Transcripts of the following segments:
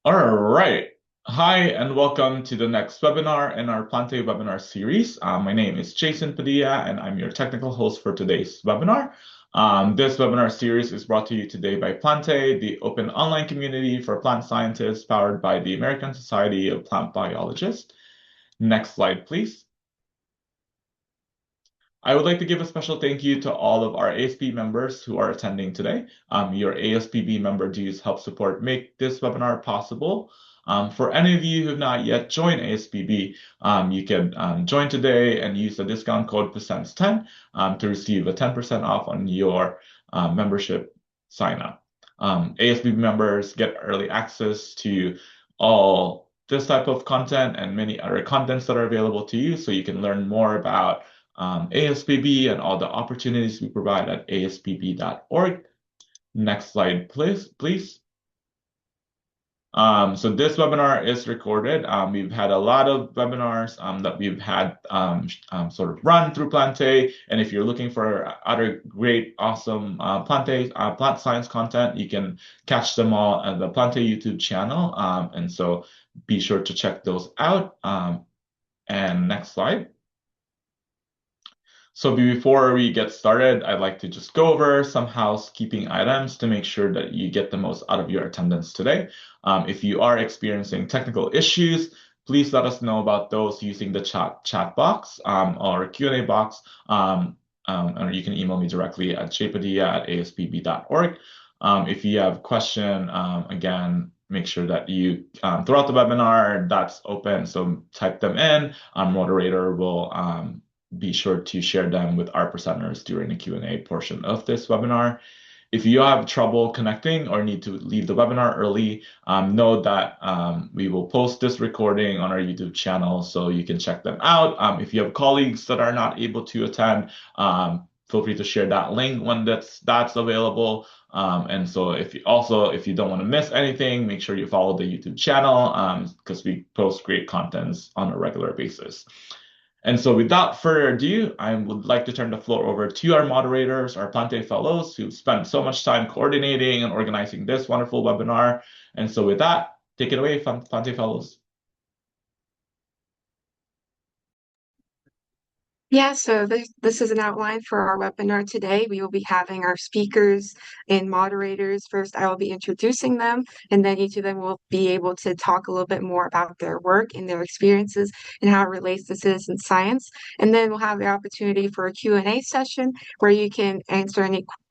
All right. Hi, and welcome to the next webinar in our Plantae webinar series. My name is Jason Padilla, and I'm your technical host for today's webinar. This webinar series is brought to you today by Plantae, the open online community for plant scientists powered by the American Society of Plant Biologists. Next slide, please. I would like to give a special thank you to all of our ASP members who are attending today. Your ASPB member dues help support make this webinar possible. For any of you who have not yet joined ASPB, you can join today and use the discount code PERCENTS10 to receive a 10% off on your membership sign up. ASPB members get early access to all this type of content and many other contents that are available to you, so you can learn more about ASPB and all the opportunities we provide at aspb.org. Next slide, please. So this webinar is recorded. We've had a lot of webinars that we've had sort of run through Plantae. And if you're looking for other great, awesome Plantae plant science content, you can catch them all at the Plantae YouTube channel. And so be sure to check those out. And next slide. So before we get started, I'd like to just go over some housekeeping items to make sure that you get the most out of your attendance today. If you are experiencing technical issues, please let us know about those using the chat box or Q&A box, or you can email me directly at jpadilla@aspb.org. If you have a question, again, make sure that you, throughout the webinar, that's open, so type them in. Our moderator will be sure to share them with our presenters during the Q&A portion of this webinar. If you have trouble connecting or need to leave the webinar early, know that we will post this recording on our YouTube channel so you can check them out. If you have colleagues that are not able to attend, feel free to share that link when that's available. And so if you don't want to miss anything, make sure you follow the YouTube channel because we post great contents on a regular basis. And so without further ado, I would like to turn the floor over to our moderators, our Plantae Fellows, who've spent so much time coordinating and organizing this wonderful webinar. And so with that, take it away, Plantae Fellows. Yeah, so this is an outline for our webinar today. We will be having our speakers and moderators. First, I will be introducing them, and then each of them will be able to talk a little bit more about their work and their experiences and how it relates to citizen science. And then we'll have the opportunity for a Q&A session where you can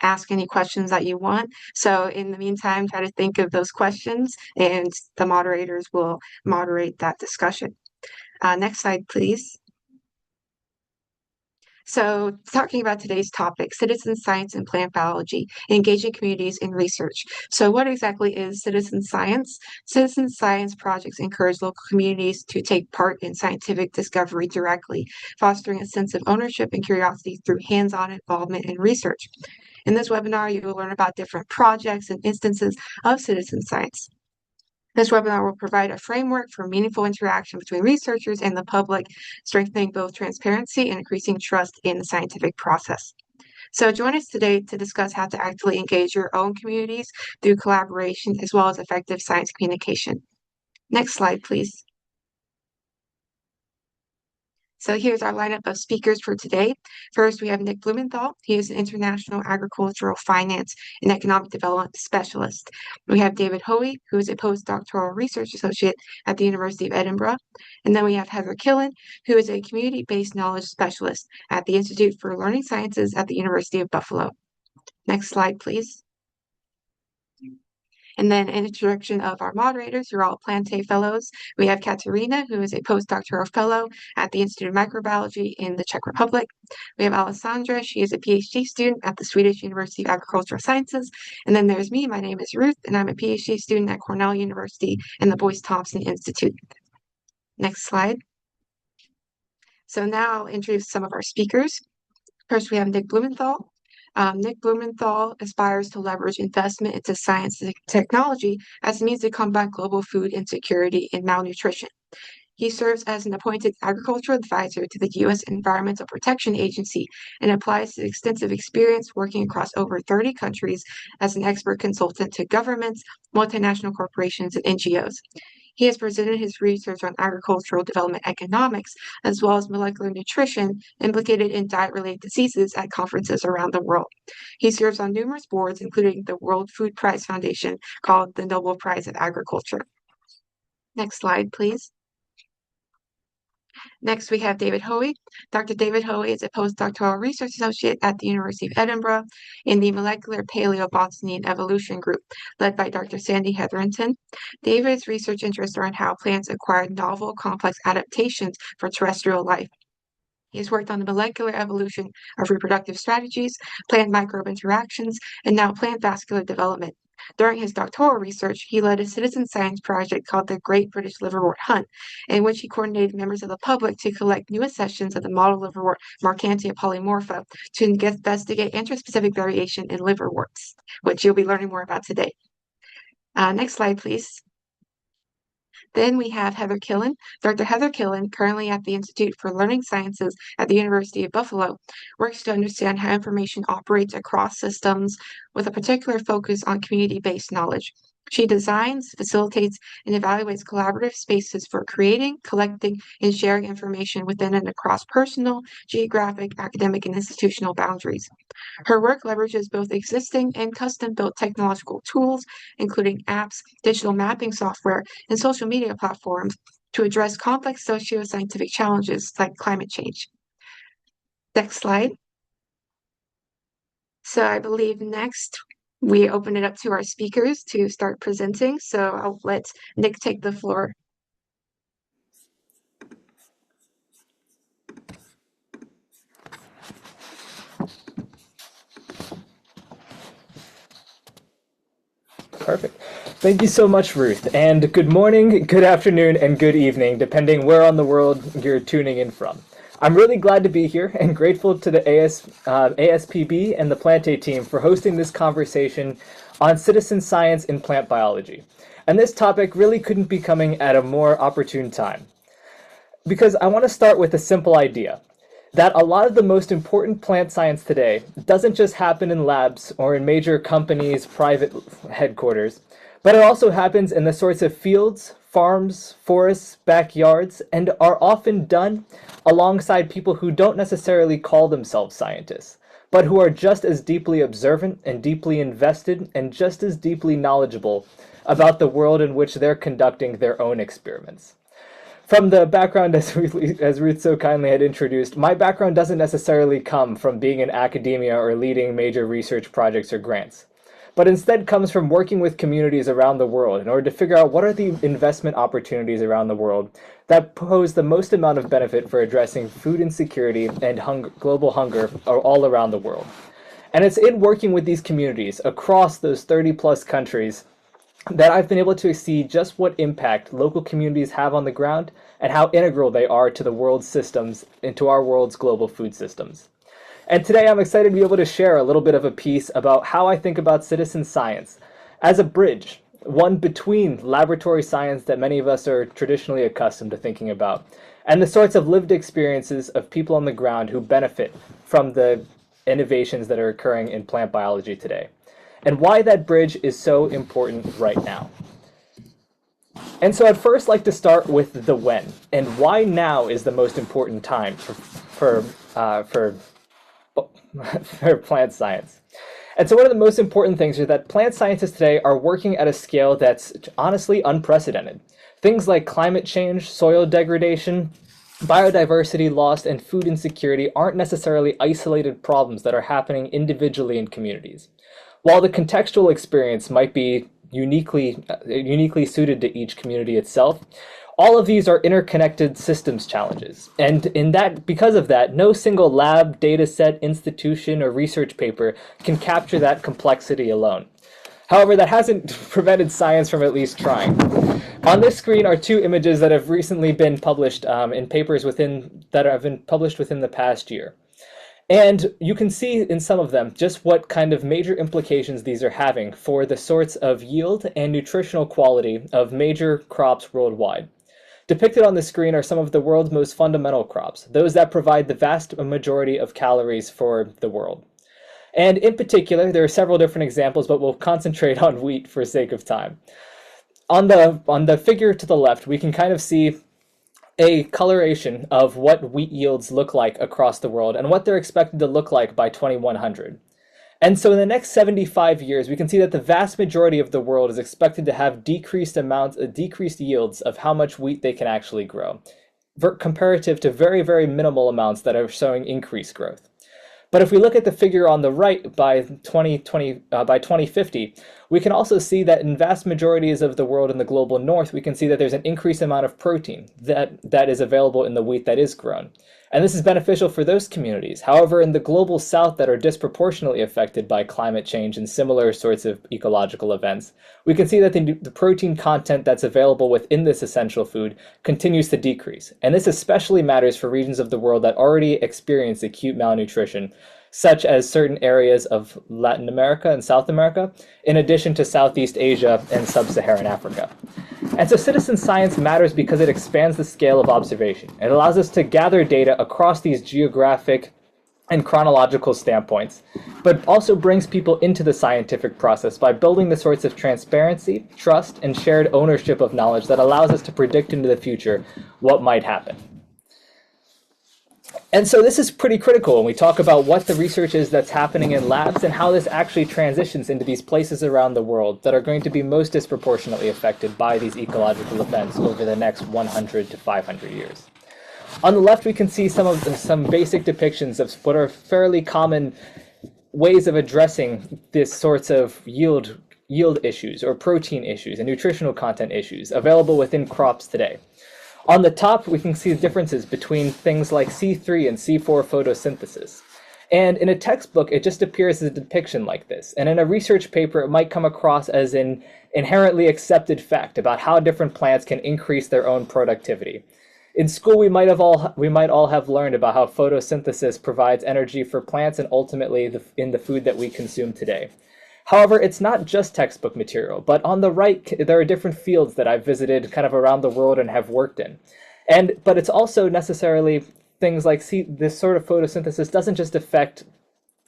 ask any questions that you want. So in the meantime, try to think of those questions, and the moderators will moderate that discussion. Next slide, please. So, talking about today's topic, citizen science and plant biology, engaging communities in research. So, what exactly is citizen science? Citizen science projects encourage local communities to take part in scientific discovery directly, fostering a sense of ownership and curiosity through hands-on involvement in research. In this webinar, you will learn about different projects and instances of citizen science. This webinar will provide a framework for meaningful interaction between researchers and the public, strengthening both transparency and increasing trust in the scientific process. So join us today to discuss how to actively engage your own communities through collaboration as well as effective science communication. Next slide, please. So here's our lineup of speakers for today. First, we have Nick Blumenthal. He is an international agricultural finance and economic development specialist. We have David Hoey, who is a postdoctoral research associate at the University of Edinburgh. And then we have Heather Killen, who is a community-based knowledge specialist at the Institute for Learning Sciences at the University of Buffalo. Next slide, please. And then an introduction of our moderators, who are all Plantae Fellows. We have Katerina, who is a postdoctoral fellow at the Institute of Microbiology in the Czech Republic. We have Alessandra. She is a PhD student at the Swedish University of Agricultural Sciences. And then there's me. My name is Ruth, and I'm a PhD student at Cornell University and the Boyce Thompson Institute. Next slide. So now I'll introduce some of our speakers. First, we have Nick Blumenthal. Nick Blumenthal aspires to leverage investment into science and technology as a means to combat global food insecurity and malnutrition. He serves as an appointed agricultural advisor to the U.S. Environmental Protection Agency and applies his extensive experience working across over 30 countries as an expert consultant to governments, multinational corporations, and NGOs. He has presented his research on agricultural development economics, as well as molecular nutrition implicated in diet-related diseases at conferences around the world. He serves on numerous boards, including the World Food Prize Foundation, called the Nobel Prize of Agriculture. Next slide, please. Next, we have David Hoey. Dr. David Hoey is a postdoctoral research associate at the University of Edinburgh in the Molecular Paleobotany and Evolution Group, led by Dr. Sandy Hetherington. David's research interests are in how plants acquire novel, complex adaptations for terrestrial life. He has worked on the molecular evolution of reproductive strategies, plant microbe interactions, and now plant vascular development. During his doctoral research, he led a citizen science project called the Great British Liverwort Hunt, in which he coordinated members of the public to collect new accessions of the model liverwort Marcantia polymorpha to investigate interspecific variation in liverworts, which you'll be learning more about today. Next slide, please. Then we have Heather Killen. Dr. Heather Killen, currently at the Institute for Learning Sciences at the University of Buffalo, works to understand how information operates across systems with a particular focus on community-based knowledge. She designs, facilitates, and evaluates collaborative spaces for creating, collecting, and sharing information within and across personal, geographic, academic, and institutional boundaries. Her work leverages both existing and custom-built technological tools, including apps, digital mapping software, and social media platforms to address complex socio-scientific challenges like climate change. Next slide. So I believe next we open it up to our speakers to start presenting. So I'll let Nick take the floor. Perfect. Thank you so much, Ruth. And good morning, good afternoon, and good evening, depending where on the world you're tuning in from. I'm really glad to be here and grateful to the ASPB and the Plantae team for hosting this conversation on citizen science in plant biology. And this topic really couldn't be coming at a more opportune time. Because I want to start with a simple idea, that a lot of the most important plant science today doesn't just happen in labs or in major companies' private headquarters, but it also happens in the sorts of fields, farms, forests, backyards, and are often done alongside people who don't necessarily call themselves scientists, but who are just as deeply observant and deeply invested and just as deeply knowledgeable about the world in which they're conducting their own experiments. From the background, as Ruth so kindly had introduced, my background doesn't necessarily come from being in academia or leading major research projects or grants, but instead comes from working with communities around the world in order to figure out what are the investment opportunities around the world that pose the most amount of benefit for addressing food insecurity and global hunger all around the world. And it's in working with these communities across those 30 plus countries that I've been able to see just what impact local communities have on the ground and how integral they are to the world's systems and to our world's global food systems. And today I'm excited to be able to share a little bit of a piece about how I think about citizen science as a bridge, one between laboratory science that many of us are traditionally accustomed to thinking about, and the sorts of lived experiences of people on the ground who benefit from the innovations that are occurring in plant biology today, and why that bridge is so important right now. And so I'd first like to start with the when, and why now is the most important time for plant science. And so one of the most important things is that plant scientists today are working at a scale that's honestly unprecedented. Things like climate change, soil degradation, biodiversity loss, and food insecurity aren't necessarily isolated problems that are happening individually in communities. While the contextual experience might be uniquely suited to each community itself, all of these are interconnected systems challenges. And because of that, no single lab, data set, institution, or research paper can capture that complexity alone. However, that hasn't prevented science from at least trying. On this screen are two images that have recently been published in papers that have been published within the past year. And you can see in some of them just what kind of major implications these are having for the sorts of yield and nutritional quality of major crops worldwide. Depicted on the screen are some of the world's most fundamental crops, those that provide the vast majority of calories for the world. And in particular, there are several different examples, but we'll concentrate on wheat for sake of time. On the figure to the left, we can kind of see a coloration of what wheat yields look like across the world and what they're expected to look like by 2100. And so in the next 75 years, we can see that the vast majority of the world is expected to have decreased yields of how much wheat they can actually grow, comparative to very, very minimal amounts that are showing increased growth. But if we look at the figure on the right by 2050, we can also see that in vast majorities of the world in the global north, we can see that there's an increased amount of protein that is available in the wheat that is grown. And this is beneficial for those communities. However, in the global south that are disproportionately affected by climate change and similar sorts of ecological events, we can see that the protein content that's available within this essential food continues to decrease. And this especially matters for regions of the world that already experience acute malnutrition, such as certain areas of Latin America and South America, in addition to Southeast Asia and Sub-Saharan Africa. And so citizen science matters because it expands the scale of observation. It allows us to gather data across these geographic and chronological standpoints, but also brings people into the scientific process by building the sorts of transparency, trust, and shared ownership of knowledge that allows us to predict into the future what might happen. And so this is pretty critical when we talk about what the research is that's happening in labs and how this actually transitions into these places around the world that are going to be most disproportionately affected by these ecological events over the next 100 to 500 years. On the left, we can see some basic depictions of what are fairly common ways of addressing this sorts of yield issues or protein issues and nutritional content issues available within crops today. On the top, we can see the differences between things like C3 and C4 photosynthesis. And in a textbook, it just appears as a depiction like this. And in a research paper, it might come across as an inherently accepted fact about how different plants can increase their own productivity. In school, we might all have learned about how photosynthesis provides energy for plants and ultimately in the food that we consume today. However, it's not just textbook material, but on the right, there are different fields that I've visited kind of around the world and have worked in. But it's also necessarily things like, this sort of photosynthesis doesn't just affect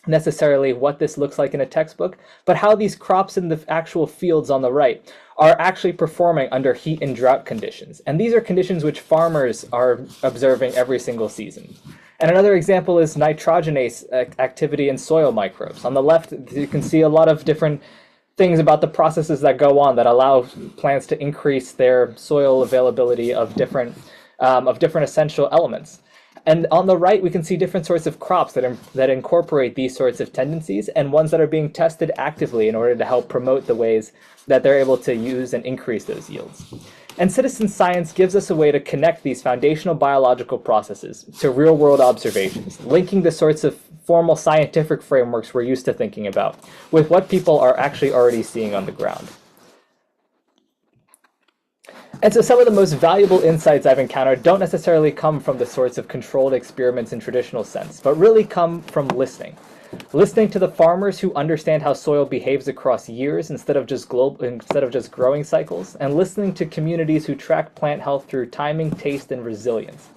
necessarily what this looks like in a textbook, but how these crops in the actual fields on the right are actually performing under heat and drought conditions. And these are conditions which farmers are observing every single season. And another example is nitrogenase activity in soil microbes. On the left, you can see a lot of different things about the processes that go on that allow plants to increase their soil availability of different essential elements. And on the right, we can see different sorts of crops that incorporate these sorts of tendencies and ones that are being tested actively in order to help promote the ways that they're able to use and increase those yields. And citizen science gives us a way to connect these foundational biological processes to real-world observations, linking the sorts of formal scientific frameworks we're used to thinking about with what people are actually already seeing on the ground. And so some of the most valuable insights I've encountered don't necessarily come from the sorts of controlled experiments in traditional sense, but really come from listening. Listening to the farmers who understand how soil behaves across years instead of just growing cycles, and listening to communities who track plant health through timing, taste, and resilience.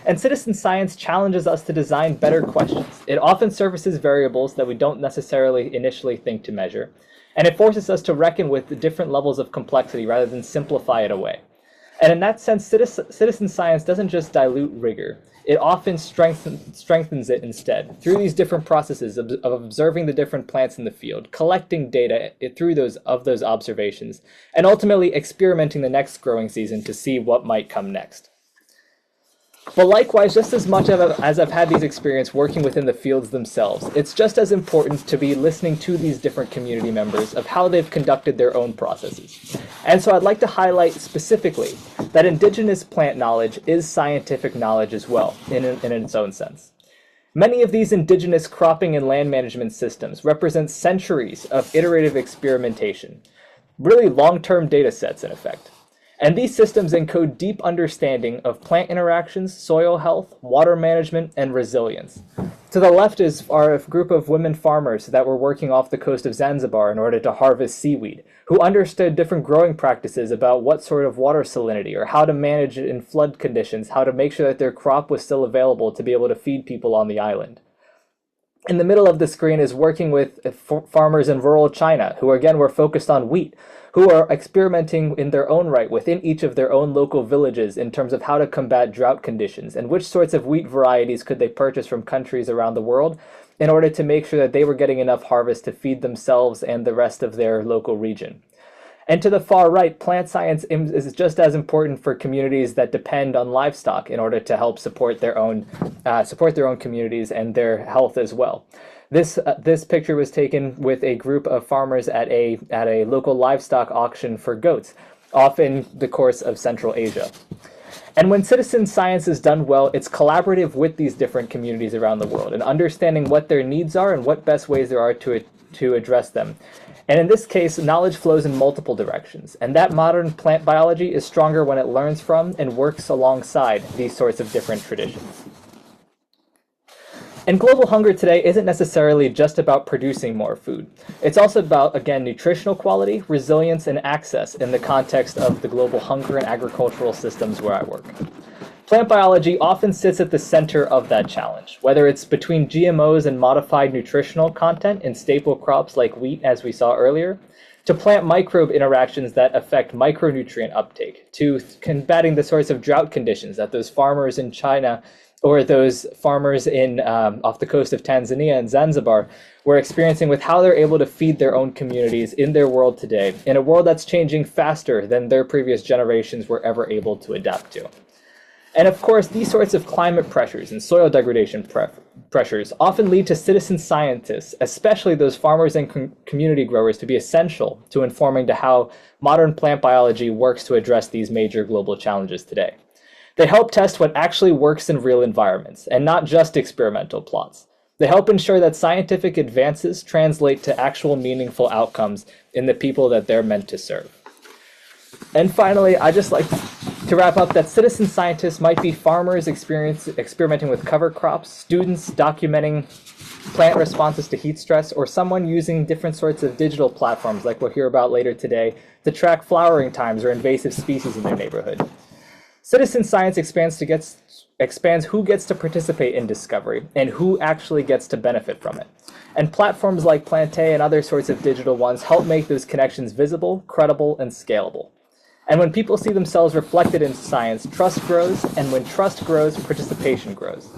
And citizen science challenges us to design better questions. It often surfaces variables that we don't necessarily initially think to measure, and it forces us to reckon with the different levels of complexity rather than simplify it away. And in that sense, citizen science doesn't just dilute rigor. It often strengthens it instead through these different processes of observing the different plants in the field, collecting data through those observations, and ultimately experimenting the next growing season to see what might come next. But likewise, just as much as I've had these experiences working within the fields themselves, it's just as important to be listening to these different community members of how they've conducted their own processes. And so I'd like to highlight specifically that indigenous plant knowledge is scientific knowledge as well, in its own sense. Many of these indigenous cropping and land management systems represent centuries of iterative experimentation, really long-term data sets in effect. And these systems encode deep understanding of plant interactions, soil health, water management, and resilience. To the left are a group of women farmers that were working off the coast of Zanzibar in order to harvest seaweed, who understood different growing practices about what sort of water salinity or how to manage it in flood conditions, how to make sure that their crop was still available to be able to feed people on the island. In the middle of the screen is working with farmers in rural China, who again were focused on wheat, who are experimenting in their own right within each of their own local villages in terms of how to combat drought conditions and which sorts of wheat varieties could they purchase from countries around the world in order to make sure that they were getting enough harvest to feed themselves and the rest of their local region. And to the far right, plant science is just as important for communities that depend on livestock in order to help support their own communities and their health as well. This picture was taken with a group of farmers at a local livestock auction for goats, off in the course of Central Asia. And when citizen science is done well, it's collaborative with these different communities around the world and understanding what their needs are and what best ways there are to address them. And in this case, knowledge flows in multiple directions, and that modern plant biology is stronger when it learns from and works alongside these sorts of different traditions. And global hunger today isn't necessarily just about producing more food. It's also about, again, nutritional quality, resilience, and access in the context of the global hunger and agricultural systems where I work. Plant biology often sits at the center of that challenge, whether it's between GMOs and modified nutritional content in staple crops like wheat, as we saw earlier, to plant microbe interactions that affect micronutrient uptake, to combating the sorts of drought conditions that those farmers in China or those farmers in off the coast of Tanzania and Zanzibar were experiencing with how they're able to feed their own communities in their world today, in a world that's changing faster than their previous generations were ever able to adapt to. And of course, these sorts of climate pressures and soil degradation pressures often lead to citizen scientists, especially those farmers and community growers, to be essential to informing to how modern plant biology works to address these major global challenges today. They help test what actually works in real environments, and not just experimental plots. They help ensure that scientific advances translate to actual meaningful outcomes in the people that they're meant to serve. And finally, I just like to wrap up that citizen scientists might be farmers experimenting with cover crops, students documenting plant responses to heat stress, or someone using different sorts of digital platforms like we'll hear about later today to track flowering times or invasive species in their neighborhood. Citizen science expands who gets to participate in discovery and who actually gets to benefit from it. And platforms like Plantae and other sorts of digital ones help make those connections visible, credible, and scalable. And when people see themselves reflected in science, trust grows, and when trust grows, participation grows.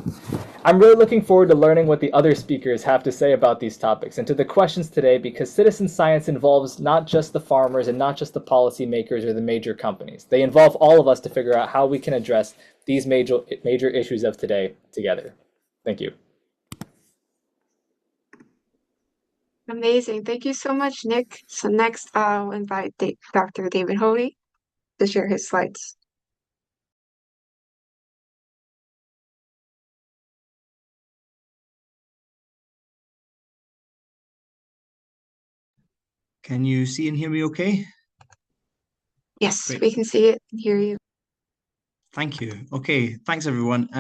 I'm really looking forward to learning what the other speakers have to say about these topics and to the questions today, because citizen science involves not just the farmers and not just the policymakers or the major companies. They involve all of us to figure out how we can address these major issues of today together. Thank you. Amazing. Thank you so much, Nick. So next, I'll invite Dr. David Hoey to share his slides. Can you see and hear me okay? Yes, Great. we can see it and hear you. Thank you. Okay, thanks everyone.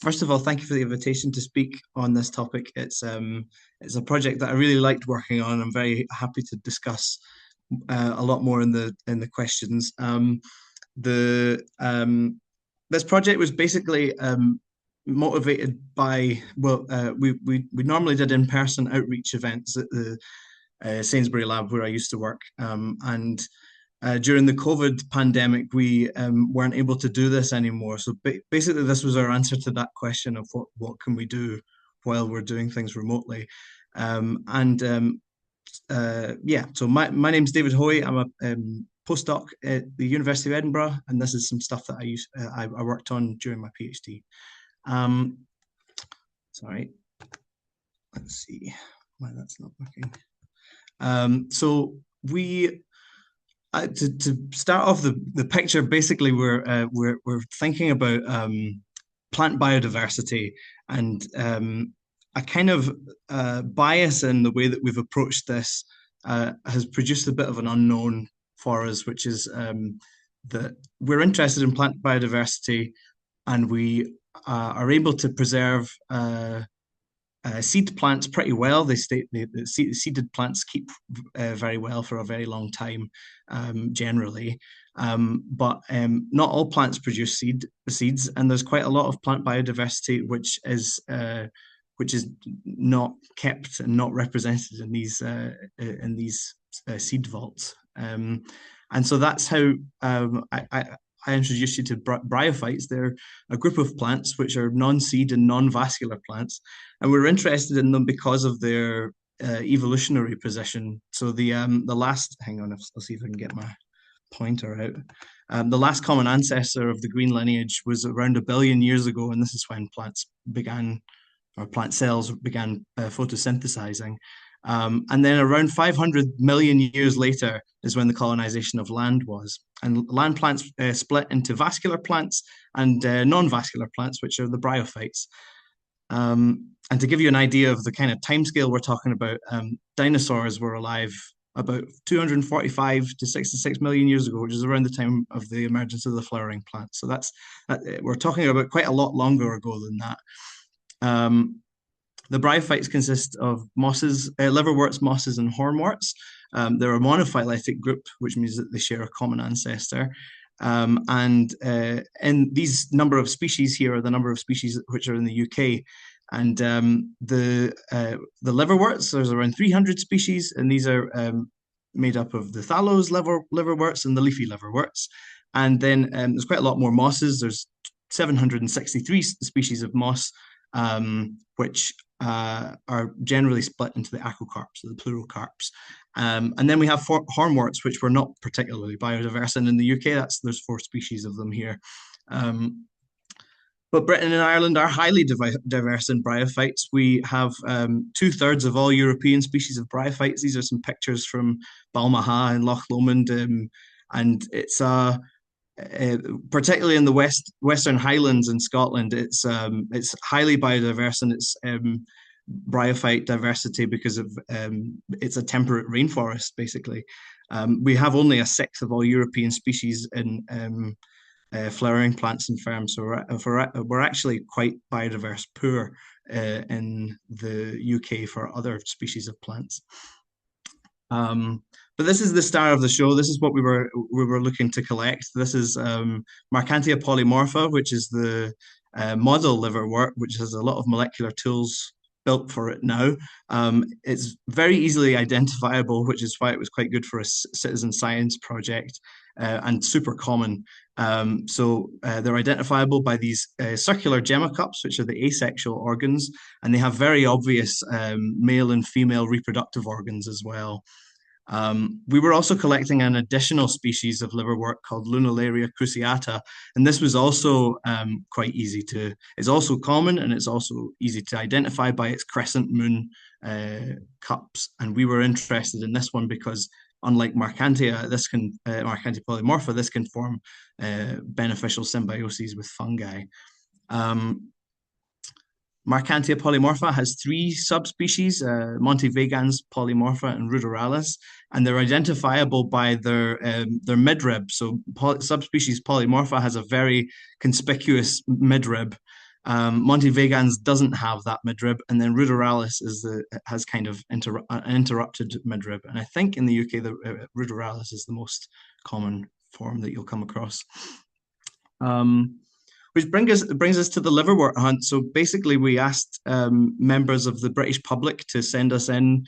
First of all, thank you for the invitation to speak on this topic. It's a project that I really liked working on. I'm very happy to discuss a lot more in the questions. This project was basically motivated by, we normally did in-person outreach events at the Sainsbury lab where I used to work, and during the COVID pandemic, we weren't able to do this anymore. So basically, this was our answer to that question of what can we do while we're doing things remotely. So my name's David Hoey. I'm a postdoc at the University of Edinburgh, and this is some stuff that I worked on during my PhD. Sorry, let's see why that's not working. So we. To start off the picture, basically we're thinking about plant biodiversity, and a kind of bias in the way that we've approached this has produced a bit of an unknown for us, which is that we're interested in plant biodiversity, and we are able to preserve seed plants pretty well. The seeded plants keep very well for a very long time, generally. But not all plants produce seeds, and there's quite a lot of plant biodiversity which is not kept and not represented in these seed vaults. And so that's how I introduced you to bryophytes. They're a group of plants which are non-seed and non-vascular plants, and we're interested in them because of their evolutionary position. So the last, hang on, I'll see if I can get my pointer out. The last common ancestor of the green lineage was around 1 billion years ago, and this is when plants began, or plant cells began photosynthesizing. And then around 500 million years later is when the colonization of land was. And land plants split into vascular plants and non-vascular plants, which are the bryophytes. And to give you an idea of the kind of timescale we're talking about, dinosaurs were alive about 245 to 66 million years ago, which is around the time of the emergence of the flowering plant. So we're talking about quite a lot longer ago than that. The bryophytes consist of mosses, liverworts, mosses, and hornworts. They're a monophyletic group, which means that they share a common ancestor. And these number of species here are the number of species which are in the UK. And the liverworts, there's around 300 species, and these are made up of the thallose liverworts and the leafy liverworts. And then there's quite a lot more mosses. There's 763 species of moss, which are generally split into the acocarps, the pleurocarps. And then we have hornworts, which were not particularly biodiverse. And in the UK, there's 4 species of them here. But Britain and Ireland are highly diverse in bryophytes. We have 2/3 of all European species of bryophytes. These are some pictures from Balmaha and Loch Lomond. And it's particularly in the Western Highlands in Scotland, it's highly biodiverse in its bryophyte diversity because of it's a temperate rainforest, basically. We have only 1/6 of all European species in flowering plants and ferns, so we're actually quite biodiverse poor in the UK for other species of plants. But this is the star of the show. This is what we were looking to collect. This is Marchantia polymorpha, which is the model liverwort, which has a lot of molecular tools built for it now. It's very easily identifiable, which is why it was quite good for a citizen science project, and super common. So they're identifiable by these circular gemma cups, which are the asexual organs, and they have very obvious male and female reproductive organs as well. We were also collecting an additional species of liverwort called Lunularia cruciata, and this was also quite easy to, it's also common and it's also easy to identify by its crescent moon cups. And we were interested in this one because unlike Marchantia, Marchantia polymorpha, this can form beneficial symbioses with fungi. Marchantia polymorpha has 3 subspecies, Montevegans polymorpha and ruderalis, and they're identifiable by their midrib. So subspecies polymorpha has a very conspicuous midrib. Montevegans doesn't have that midrib, and then ruderalis has kind of an interrupted midrib. And I think in the UK, the ruderalis is the most common form that you'll come across. Which brings us to the liverwort hunt. So basically, we asked members of the British public to send us in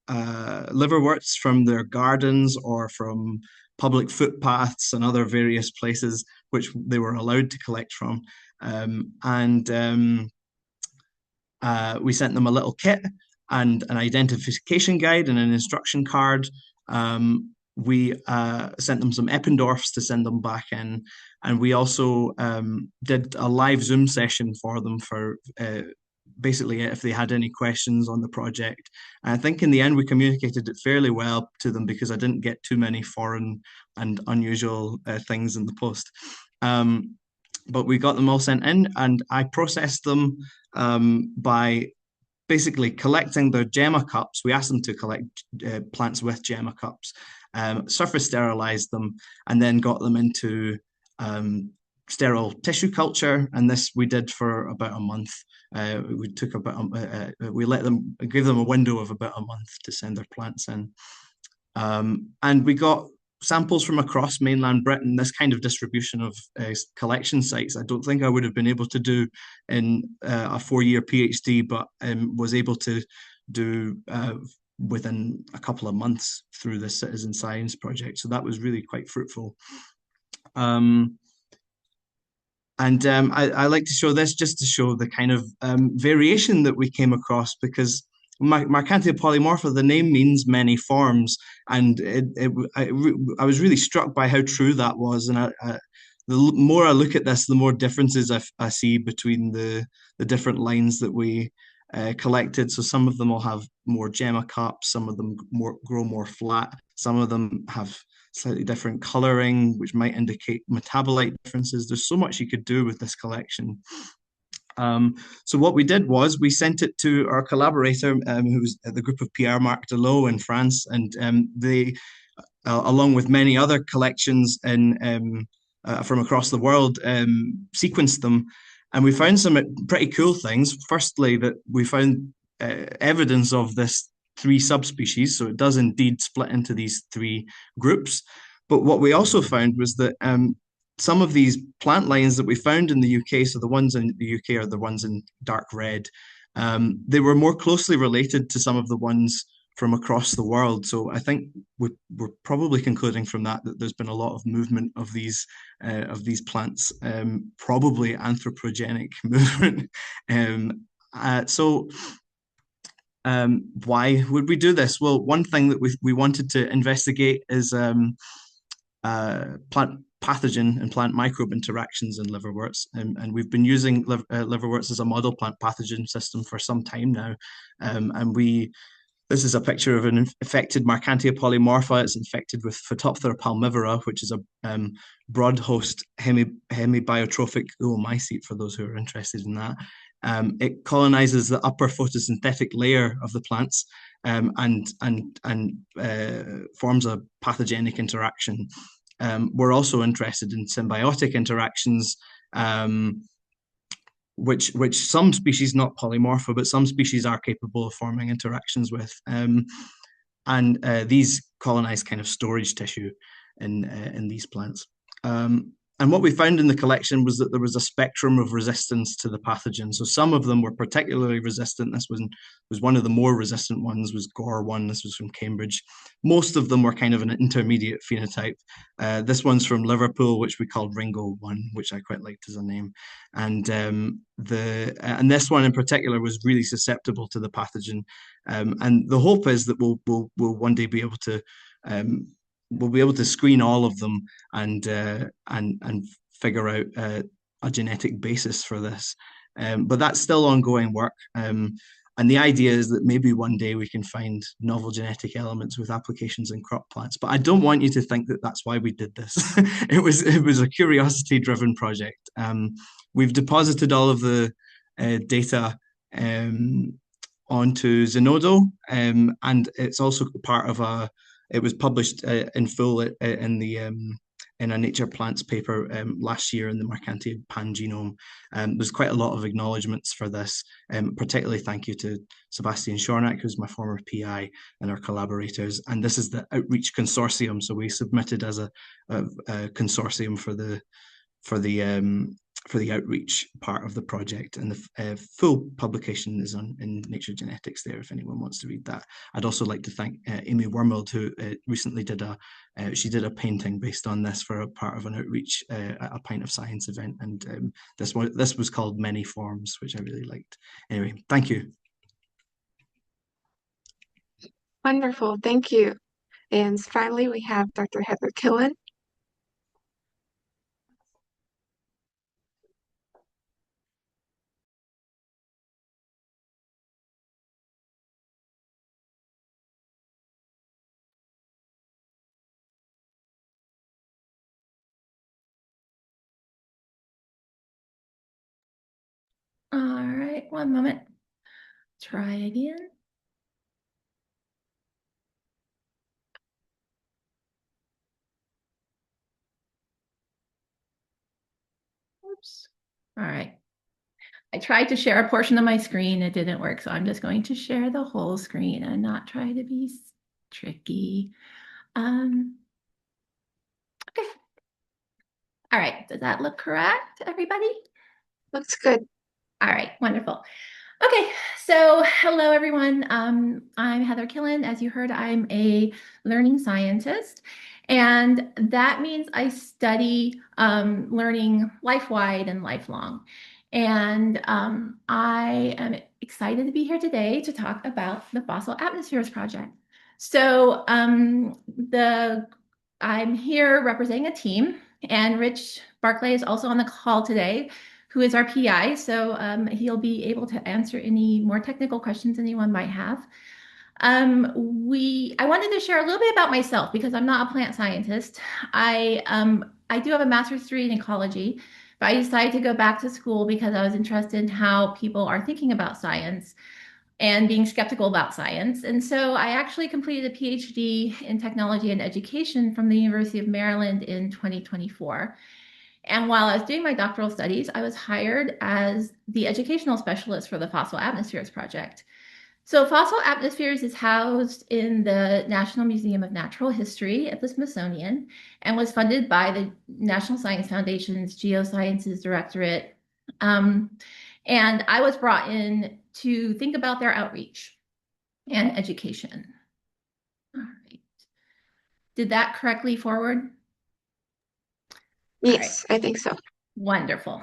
liverworts from their gardens or from public footpaths and other various places which they were allowed to collect from. We sent them a little kit and an identification guide and an instruction card. We sent them some Eppendorfs to send them back in. And we also did a live Zoom session for them for basically if they had any questions on the project. And I think in the end we communicated it fairly well to them because I didn't get too many foreign and unusual things in the post. But we got them all sent in and I processed them by basically collecting their gemma cups. We asked them to collect plants with gemma cups, surface sterilized them, and then got them into sterile tissue culture, and this we did for about a month. We took we gave them a window of about a month to send their plants in. And we got samples from across mainland Britain. This kind of distribution of collection sites, I don't think I would have been able to do in a 4-year PhD, but was able to do within a couple of months through this citizen science project. So that was really quite fruitful. I like to show this just to show the kind of variation that we came across, because Marcantia polymorpha, the name means many forms, and I was really struck by how true that was. And the more I look at this, the more differences I see between the different lines that we collected. So some of them will have more gemma cups, some of them grow more flat, some of them have slightly different coloring, which might indicate metabolite differences. There's so much you could do with this collection. So what we did was we sent it to our collaborator, who was at the group of Pierre-Marc Delot in France, and they, along with many other collections from across the world, sequenced them. And we found some pretty cool things. Firstly, that we found evidence of this 3 subspecies, so it does indeed split into these 3 groups. But what we also found was that some of these plant lines that we found in the UK, so the ones in the UK are the ones in dark red, they were more closely related to some of the ones from across the world. So I think we're probably concluding from that there's been a lot of movement of these plants, probably anthropogenic movement. Why would we do this? Well, one thing that we wanted to investigate is plant pathogen and plant microbe interactions in liverworts, and we've been using liverworts as a model plant pathogen system for some time now, and this is a picture of an infected Marcantia polymorpha. It's infected with Phytophthora palmivera, which is a broad host hemibiotrophic oomycete, for those who are interested in that. It colonizes the upper photosynthetic layer of the plants, and forms a pathogenic interaction. We're also interested in symbiotic interactions, which some species, not polymorpha, but some species are capable of forming interactions with. These colonize kind of storage tissue in these plants. And what we found in the collection was that there was a spectrum of resistance to the pathogen. So some of them were particularly resistant. This was one of the more resistant ones, was GOR1. This was from Cambridge. Most of them were kind of an intermediate phenotype. This one's from Liverpool, which we called Ringo1, which I quite liked as a name. And this one in particular was really susceptible to the pathogen. And the hope is that we'll one day be able to we'll be able to screen all of them and figure out a genetic basis for this. But that's still ongoing work. And the idea is that maybe one day we can find novel genetic elements with applications in crop plants. But I don't want you to think that that's why we did this. It was a curiosity-driven project. We've deposited all of the data onto Zenodo, and it's also part of it was published in full in a Nature Plants paper last year in the Marcantia Pangenome. There's quite a lot of acknowledgements for this. Particularly thank you to Sebastian Schornack, who's my former PI, and our collaborators. And this is the Outreach Consortium. So we submitted as a consortium for the outreach part of the project, and the full publication is in Nature Genetics there if anyone wants to read that. I'd also like to thank Amy Wormold, who recently did a painting based on this for a part of an outreach at a Pint of Science event, and this was called Many Forms, which I really liked. Anyway, thank you. Wonderful, thank you. And finally, we have Dr. Heather Killen. All right, one moment. Try again. Oops. All right. I tried to share a portion of my screen. It didn't work, so I'm just going to share the whole screen and not try to be tricky. Okay. All right. Does that look correct, everybody? Looks good. All right. Wonderful. Okay, so hello everyone. I'm Heather Killen. As you heard, I'm a learning scientist, and that means I study learning life-wide and lifelong. And I am excited to be here today to talk about the Fossil Atmospheres Project. So I'm here representing a team, and Rich Barclay is also on the call today, who is our PI. So he'll be able to answer any more technical questions anyone might have. I wanted to share a little bit about myself because I'm not a plant scientist. I do have a master's degree in ecology, but I decided to go back to school because I was interested in how people are thinking about science and being skeptical about science. And so I actually completed a PhD in technology and education from the University of Maryland in 2024. And while I was doing my doctoral studies, I was hired as the educational specialist for the Fossil Atmospheres Project. So Fossil Atmospheres is housed in the National Museum of Natural History at the Smithsonian and was funded by the National Science Foundation's Geosciences Directorate. And I was brought in to think about their outreach and education. All right. Did that correctly forward? Yes, I think so. Wonderful.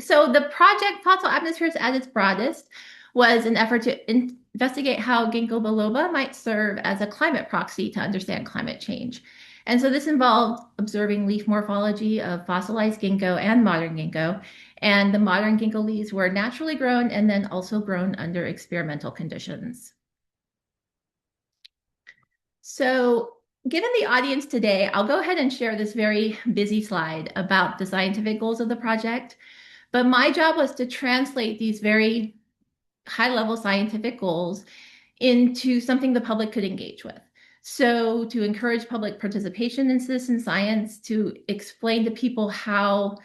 So the project Fossil Atmospheres at its broadest was an effort to investigate how ginkgo biloba might serve as a climate proxy to understand climate change. And so this involved observing leaf morphology of fossilized ginkgo and modern ginkgo. And the modern ginkgo leaves were naturally grown and then also grown under experimental conditions. So given the audience today, I'll go ahead and share this very busy slide about the scientific goals of the project. But my job was to translate these very high-level scientific goals into something the public could engage with. So to encourage public participation in citizen science, to explain to people how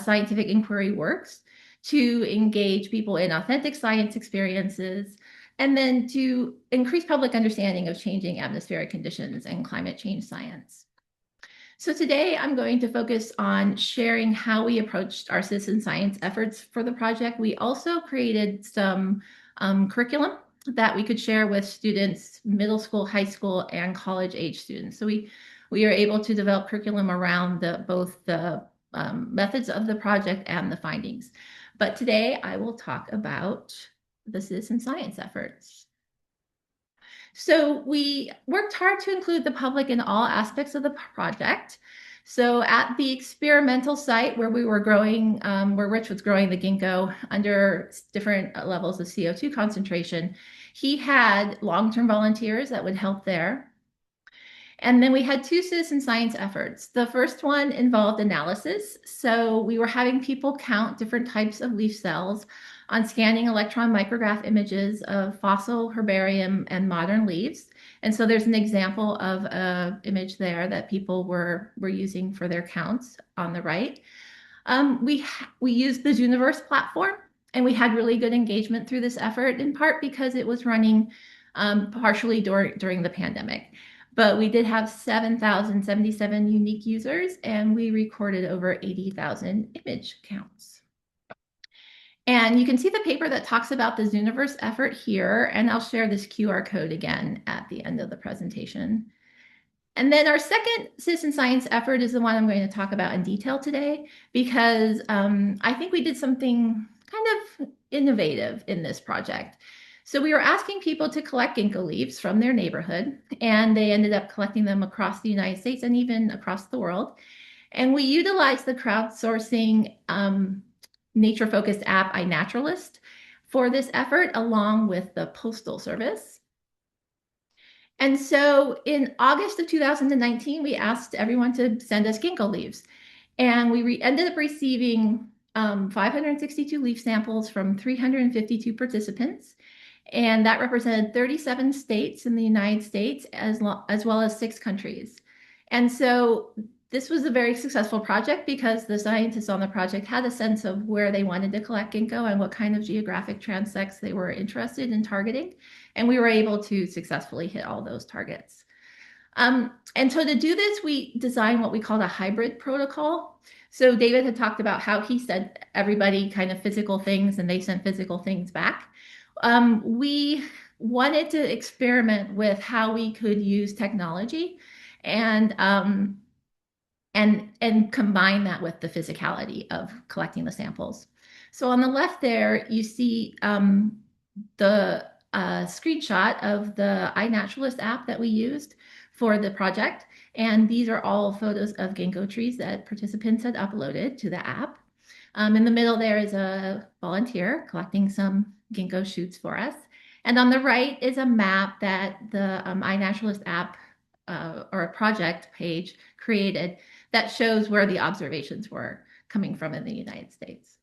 scientific inquiry works, to engage people in authentic science experiences, and then to increase public understanding of changing atmospheric conditions and climate change science. So today I'm going to focus on sharing how we approached our citizen science efforts for the project. We also created some curriculum that we could share with students, middle school, high school, and college age students. So we are able to develop curriculum around both the methods of the project and the findings. But today I will talk about the citizen science efforts. So we worked hard to include the public in all aspects of the project. So at the experimental site where we were growing, where Rich was growing the ginkgo under different levels of CO2 concentration, he had long-term volunteers that would help there. And then we had two citizen science efforts. The first one involved analysis. So we were having people count different types of leaf cells on scanning electron micrograph images of fossil, herbarium, and modern leaves. And so there's an example of an image there that people were using for their counts on the right. We used the Zooniverse platform, and we had really good engagement through this effort, in part because it was running partially during the pandemic. But we did have 7,077 unique users, and we recorded over 80,000 image counts. And you can see the paper that talks about the Zooniverse effort here, and I'll share this QR code again at the end of the presentation. And then our second citizen science effort is the one I'm going to talk about in detail today, because I think we did something kind of innovative in this project. So we were asking people to collect ginkgo leaves from their neighborhood, and they ended up collecting them across the United States and even across the world. And we utilized the crowdsourcing nature-focused app iNaturalist for this effort, along with the Postal Service. And so in August of 2019, we asked everyone to send us ginkgo leaves. And we ended up receiving 562 leaf samples from 352 participants. And that represented 37 states in the United States, as well as 6 countries. And so this was a very successful project because the scientists on the project had a sense of where they wanted to collect ginkgo and what kind of geographic transects they were interested in targeting. And we were able to successfully hit all those targets. And so to do this, we designed what we called a hybrid protocol. So David had talked about how he sent everybody kind of physical things and they sent physical things back. We wanted to experiment with how we could use technology and combine that with the physicality of collecting the samples. So on the left there, you see the screenshot of the iNaturalist app that we used for the project. And these are all photos of ginkgo trees that participants had uploaded to the app. In the middle there is a volunteer collecting some ginkgo shoots for us. And on the right is a map that the iNaturalist app or a project page created that shows where the observations were coming from in the United States.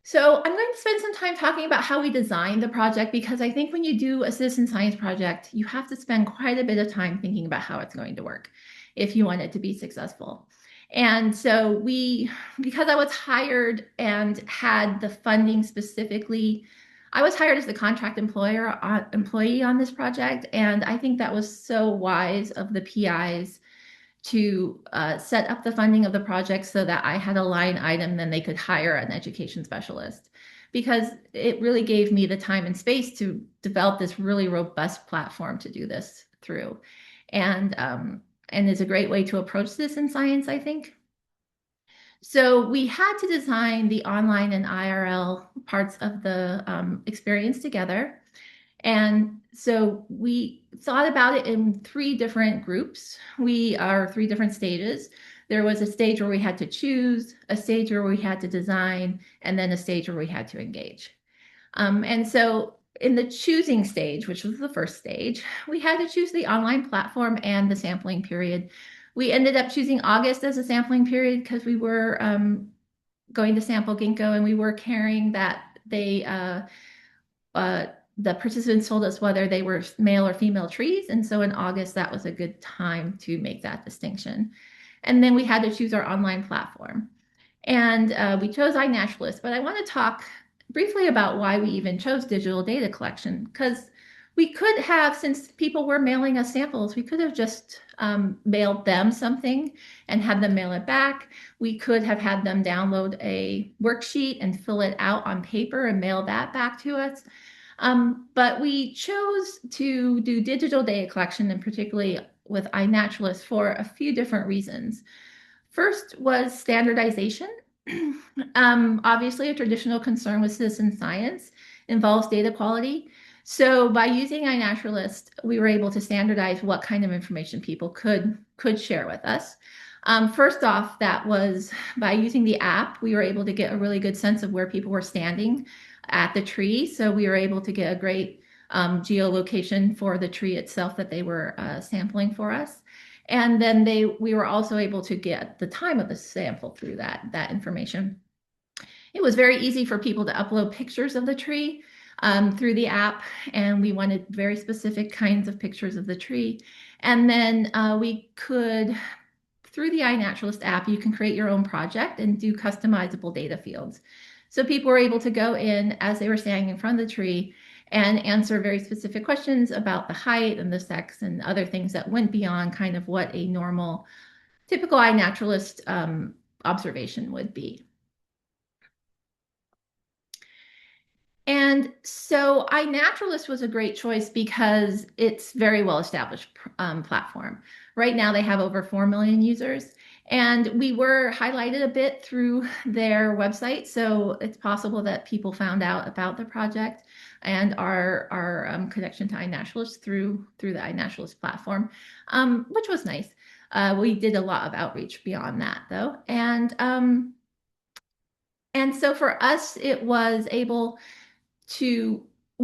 So I'm going to spend some time talking about how we designed the project because I think when you do a citizen science project, you have to spend quite a bit of time thinking about how it's going to work if you want it to be successful. And so because I was hired and had the funding specifically, I was hired as the contract employee on this project. And I think that was so wise of the PIs to set up the funding of the project so that I had a line item, then they could hire an education specialist because it really gave me the time and space to develop this really robust platform to do this through. And is a great way to approach this in science, I think. So we had to design the online and IRL parts of the experience together. And so we thought about it in three different groups. We are three different stages. There was a stage where we had to choose, a stage where we had to design, and then a stage where we had to engage. And so in the choosing stage, which was the first stage, we had to choose the online platform and the sampling period. We ended up choosing August as a sampling period because we were going to sample ginkgo and we were caring that the participants told us whether they were male or female trees. And so in August, that was a good time to make that distinction. And then we had to choose our online platform. And we chose iNaturalist, but I want to talk briefly about why we even chose digital data collection, because we could have, since people were mailing us samples, we could have just mailed them something and had them mail it back. We could have had them download a worksheet and fill it out on paper and mail that back to us. But we chose to do digital data collection, and particularly with iNaturalist, for a few different reasons. First was standardization. Obviously, a traditional concern with citizen science involves data quality. So by using iNaturalist, we were able to standardize what kind of information people could share with us. First off, that was by using the app, we were able to get a really good sense of where people were standing at the tree. So we were able to get a great geolocation for the tree itself that they were sampling for us. And then we were also able to get the time of the sample through that information. It was very easy for people to upload pictures of the tree through the app, and we wanted very specific kinds of pictures of the tree. And then we could, through the iNaturalist app, you can create your own project and do customizable data fields. So people were able to go in as they were standing in front of the tree and answer very specific questions about the height and the sex and other things that went beyond kind of what a normal, typical iNaturalist observation would be. And so iNaturalist was a great choice because it's very well-established platform. Right now they have over 4 million users, and we were highlighted a bit through their website. So it's possible that people found out about the project and our connection to iNaturalist through the iNaturalist platform, which was nice. We did a lot of outreach beyond that though. And so for us, we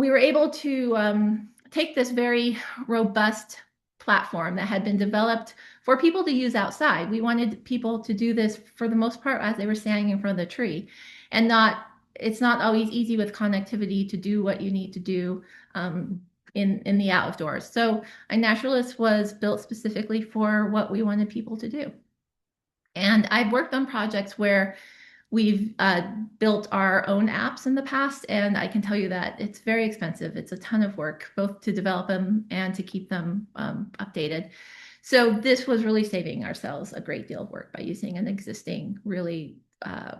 were able to take this very robust platform that had been developed for people to use outside. We wanted people to do this for the most part as they were standing in front of the tree, and it's not always easy with connectivity to do what you need to do in the outdoors. So iNaturalist was built specifically for what we wanted people to do. And I've worked on projects where we've built our own apps in the past, and I can tell you that it's very expensive. It's a ton of work, both to develop them and to keep them updated. So this was really saving ourselves a great deal of work by using an existing, really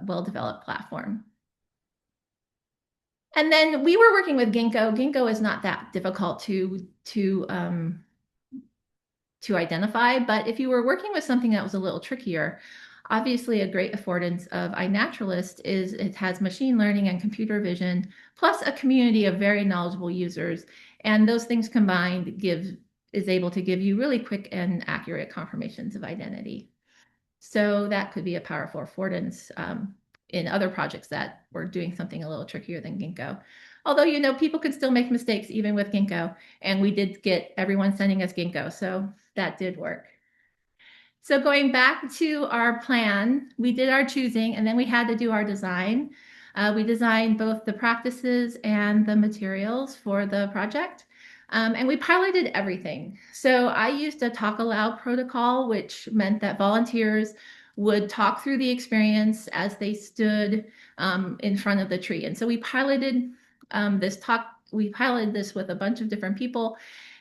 well-developed platform. And then we were working with Ginkgo. Ginkgo is not that difficult to identify, but if you were working with something that was a little trickier, obviously a great affordance of iNaturalist is it has machine learning and computer vision, plus a community of very knowledgeable users. And those things combined is able to give you really quick and accurate confirmations of identity. So that could be a powerful affordance in other projects that were doing something a little trickier than Ginkgo. Although, you know, people can still make mistakes even with Ginkgo, and we did get everyone sending us Ginkgo, so that did work. So going back to our plan, we did our choosing, and then we had to do our design. We designed both the practices and the materials for the project. And we piloted everything. So I used a talk aloud protocol, which meant that volunteers would talk through the experience as they stood in front of the tree. And so we piloted this with a bunch of different people,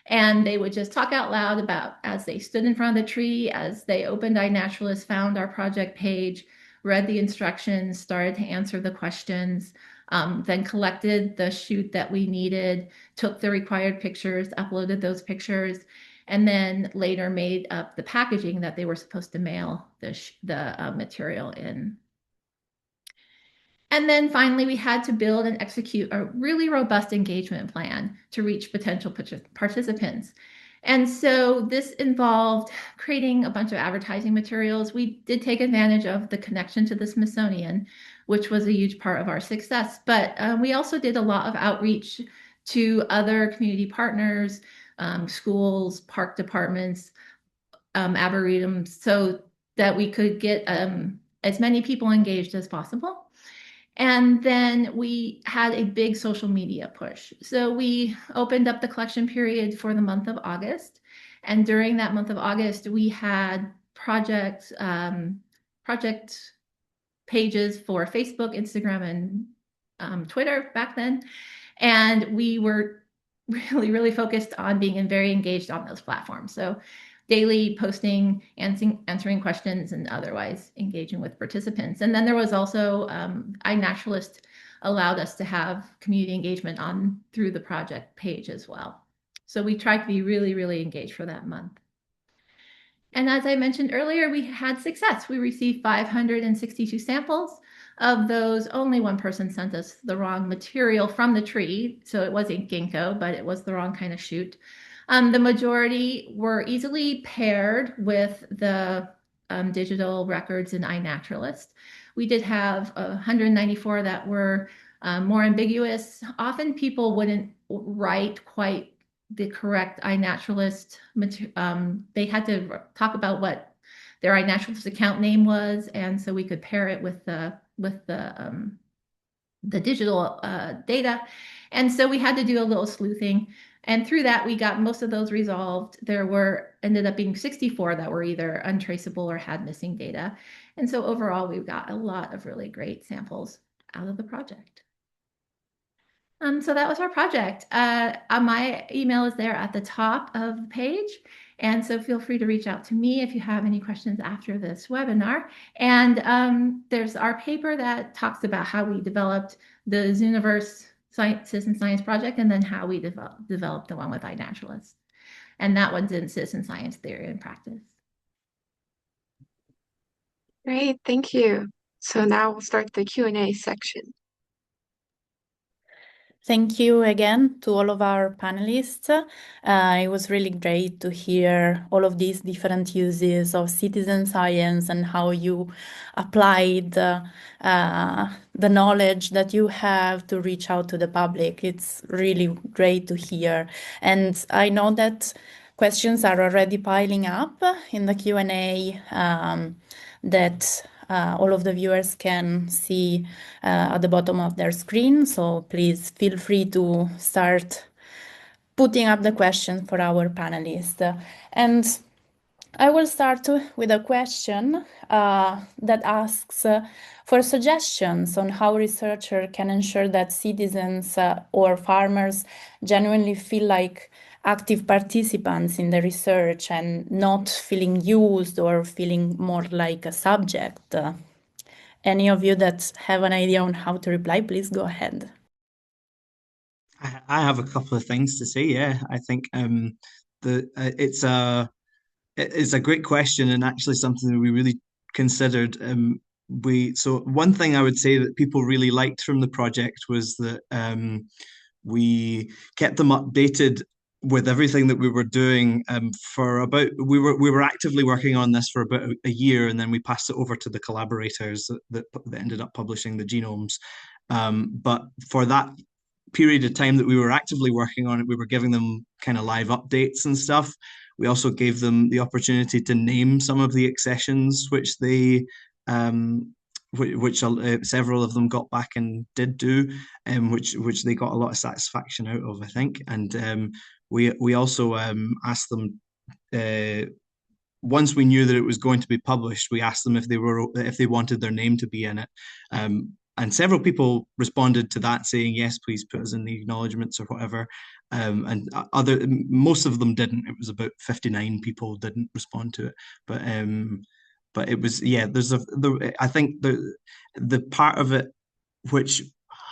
and they would just talk out loud about as they stood in front of the tree, as they opened iNaturalist, found our project page, read the instructions, started to answer the questions, then collected the shoot that we needed, took the required pictures, uploaded those pictures, and then later made up the packaging that they were supposed to mail the material in. And then finally, we had to build and execute a really robust engagement plan to reach potential participants. And so this involved creating a bunch of advertising materials. We did take advantage of the connection to the Smithsonian, which was a huge part of our success. But we also did a lot of outreach to other community partners, schools, park departments, arboretums, so that we could get as many people engaged as possible. And then we had a big social media push. So we opened up the collection period for the month of August. And during that month of August, we had project pages for Facebook, Instagram, and Twitter back then. And we were really, really focused on being very engaged on those platforms. So daily posting, answering questions, and otherwise engaging with participants. And then there was also iNaturalist allowed us to have community engagement through the project page as well. So we tried to be really, really engaged for that month. And as I mentioned earlier, we had success. We received 562 samples. Of those, only one person sent us the wrong material from the tree. So it wasn't ginkgo, but it was the wrong kind of shoot. The majority were easily paired with the digital records in iNaturalist. We did have 194 that were more ambiguous. Often people wouldn't write quite the correct iNaturalist. They had to talk about what their iNaturalist account name was, and so we could pair it with the digital data. And so we had to do a little sleuthing. And through that, we got most of those resolved. There ended up being 64 that were either untraceable or had missing data. And so overall, we've got a lot of really great samples out of the project. So that was our project. My email is there at the top of the page. And so feel free to reach out to me if you have any questions after this webinar. And there's our paper that talks about how we developed the Zooniverse Citizen Science Project, and then how we developed the one with iNaturalist. And that one's in Citizen Science Theory and Practice. Great, thank you. So now we'll start the Q&A section. Thank you again to all of our panelists. It was really great to hear all of these different uses of citizen science and how you applied the knowledge that you have to reach out to the public. It's really great to hear. And I know that questions are already piling up in the Q&A that all of the viewers can see at the bottom of their screen. So please feel free to start putting up the question for our panelists. And I will start with a question that asks for suggestions on how researchers can ensure that citizens or farmers genuinely feel like active participants in the research and not feeling used or feeling more like a subject. Any of you that have an idea on how to reply, please go ahead. I have a couple of things to say. Yeah, I think it's a great question and actually something that we really considered. So one thing I would say that people really liked from the project was that we kept them updated with everything that we were doing for about we were actively working on this for about a year, and then we passed it over to the collaborators that ended up publishing the genomes. But for that period of time that we were actively working on it, we were giving them kind of live updates and stuff. We also gave them the opportunity to name some of the accessions, which they which several of them got back and did do, which they got a lot of satisfaction out of, I think. And we also asked them, once we knew that it was going to be published, we asked them if they wanted their name to be in it. And several people responded to that, saying, yes, please put us in the acknowledgements or whatever. And most of them didn't. It was about 59 people didn't respond to it. But it was, yeah, I think the part of it which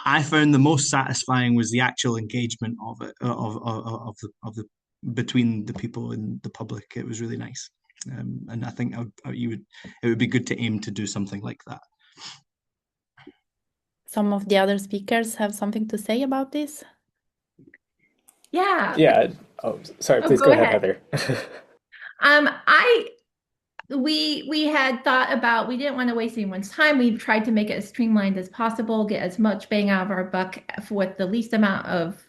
I found the most satisfying was the actual engagement of it, of the between the people and the public. It was really nice. And I think it would be good to aim to do something like that. Some of the other speakers have something to say about this? Yeah. Yeah. Oh, sorry. Please go ahead, Heather. We had thought about, we didn't want to waste anyone's time. We tried to make it as streamlined as possible, get as much bang out of our buck with the least amount of